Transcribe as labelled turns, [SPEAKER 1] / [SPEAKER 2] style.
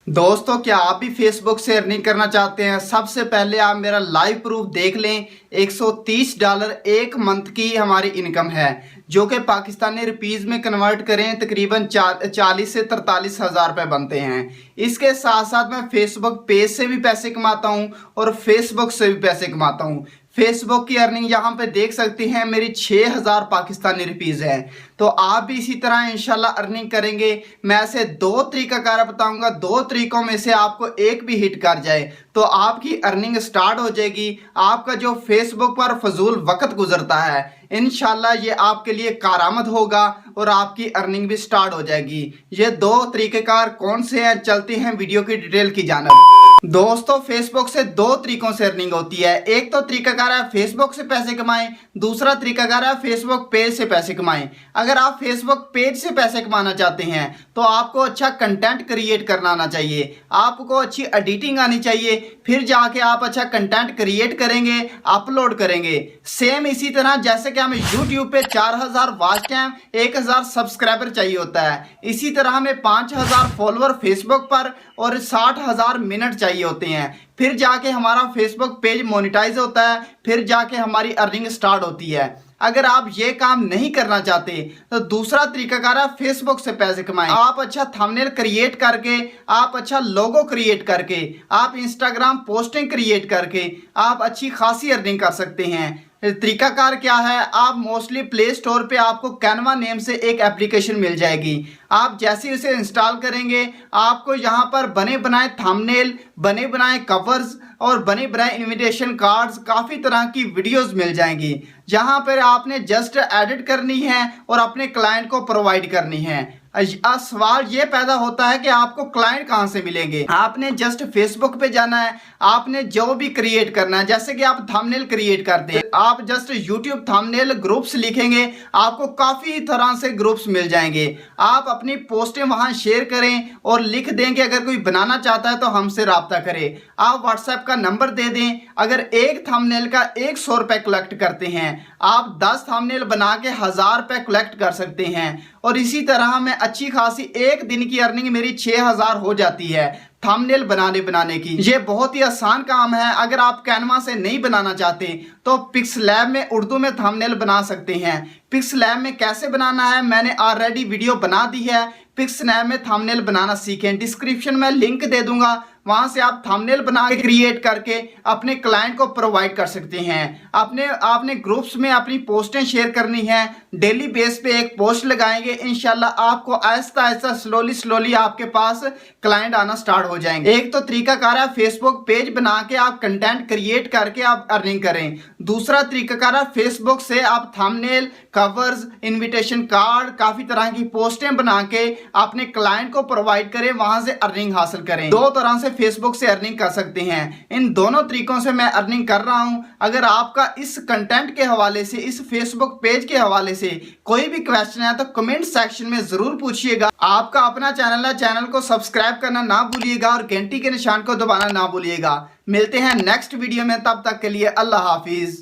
[SPEAKER 1] दोस्तों, क्या आप भी फेसबुक से अर्निंग करना चाहते हैं? सबसे पहले आप मेरा लाइव प्रूफ देख लें। $130 एक मंथ की हमारी इनकम है, जो कि पाकिस्तानी रुपीस में कन्वर्ट करें तकरीबन 40 से 43 हज़ार रुपये बनते हैं। इसके साथ साथ मैं फेसबुक पेज से भी पैसे कमाता हूं और फेसबुक से भी पैसे कमाता हूं। फेसबुक की अर्निंग यहाँ पे देख सकते हैं, मेरी 6000 पाकिस्तानी रुपीस है। तो आप भी इसी तरह इंशाल्लाह अर्निंग करेंगे। मैं ऐसे दो तरीकाकार बताऊंगा, दो तरीकों में से आपको एक भी हिट कर जाए तो आपकी अर्निंग स्टार्ट हो जाएगी। आपका जो फेसबुक पर फजूल वक्त गुजरता है, इंशाल्लाह ये आपके लिए कारआमद होगा और आपकी अर्निंग भी स्टार्ट हो जाएगी। ये दो तरीकेकार कौन से हैं, चलते हैं वीडियो की डिटेल की जानब। दोस्तों, फेसबुक से दो तरीकों से अर्निंग होती है। एक तो तरीकाकार है फेसबुक से पैसे कमाएं, दूसरा तरीकाकार है फेसबुक पेज से पैसे कमाएं। अगर आप फेसबुक पेज से पैसे कमाना चाहते हैं तो आपको अच्छा कंटेंट क्रिएट करना आना चाहिए, आपको अच्छी एडिटिंग आनी चाहिए, फिर जाके आप अच्छा कंटेंट क्रिएट करेंगे, अपलोड करेंगे। सेम इसी तरह जैसे कि हमें यूट्यूब पे 4000 वॉच टाइम, 1000 सब्सक्राइबर चाहिए होता है, इसी तरह हमें 5000 फॉलोअर फेसबुक पर और 60,000 मिनट चाहिए होते हैं। फिर जाके हमारा फेसबुक पेज मोनेटाइज होता है, फिर जाके हमारी अर्निंग स्टार्ट होती है। अगर आप ये काम नहीं करना चाहते तो दूसरा तरीकाकार है फेसबुक से पैसे कमाएं। आप अच्छा थंबनेल क्रिएट करके, आप अच्छा लोगो क्रिएट करके, आप इंस्टाग्राम पोस्टिंग क्रिएट करके आप अच्छी खासी अर्निंग कर सकते हैं। तरीकाकार क्या है, आप मोस्टली प्ले स्टोर पे आपको कैनवा नेम से एक एप्लीकेशन मिल जाएगी। आप जैसे उसे इंस्टॉल करेंगे, आपको यहाँ पर बने बनाए थंबनेल, बने बनाए कवर्स और बने बनाए इनविटेशन कार्ड्स, काफ़ी तरह की वीडियोस मिल जाएंगी, जहाँ पर आपने जस्ट एडिट करनी है और अपने क्लाइंट को प्रोवाइड करनी है। सवाल ये पैदा होता है कि आपको क्लाइंट कहाँ से मिलेंगे। आपने जस्ट फेसबुक पे जाना है, आपने जो भी क्रिएट करना है, जैसे कि आप थंबनेल क्रिएट करते हैं, आप जस्ट यूट्यूब थंबनेल ग्रुप्स लिखेंगे, आपको काफ़ी तरह से ग्रुप्स मिल जाएंगे। आप अपनी पोस्टें वहाँ शेयर करें और लिख दें कि अगर कोई बनाना चाहता है तो हमसे रब्ता करें। आप व्हाट्सएप का नंबर दे दें। अगर एक थंबनेल का 100 रुपये कलेक्ट करते हैं, आप 10 थंबनेल बना के 1000 रुपये कलेक्ट कर सकते हैं। और इसी तरह मैं अच्छी खासी एक दिन की अर्निंग मेरी 6000 हो जाती है थंबनेल बनाने की। ये बहुत ही आसान काम है। अगर आप कैनवा से नहीं बनाना चाहते तो पिक्सलैब में उर्दू में थंबनेल बना सकते हैं। पिक्सलैब में कैसे बनाना है मैंने ऑलरेडी वीडियो बना दी है। पिक्सलैब में थंबनेल बनाना सीखें, डिस्क्रिप्शन में लिंक दे दूंगा, वहां से आप थंबनेल बना के क्रिएट करके अपने क्लाइंट को प्रोवाइड कर सकते हैं। आपने ग्रुप्स में अपनी पोस्टें शेयर करनी है, डेली बेस पे एक पोस्ट लगाएंगे, इंशाल्लाह आपको आहिस्ता आहिस्ता स्लोली आपके पास क्लाइंट आना स्टार्ट हो जाएंगे। एक तो तरीकाकार है फेसबुक पेज बना के आप कंटेंट क्रिएट करके आप अर्निंग करें। दूसरा तरीकाकार है फेसबुक से आप थंबनेल, कवर्स, इनविटेशन कार्ड, काफी तरह की पोस्टें बना के अपने क्लाइंट को प्रोवाइड करें, वहां से अर्निंग हासिल करें। दो तरह से फेसबुक से अर्निंग कर सकते हैं। इन दोनों तरीकों से मैं अर्निंग कर रहा हूं। अगर आपका इस कंटेंट के हवाले से, इस फेसबुक पेज के हवाले से कोई भी क्वेश्चन है तो कमेंट सेक्शन में जरूर पूछिएगा। आपका अपना चैनल है, चैनल को सब्सक्राइब करना ना भूलिएगा और घंटी के निशान को दबाना ना भूलिएगा। मिलते हैं नेक्स्ट वीडियो में, तब तक के लिए अल्लाह हाफिज।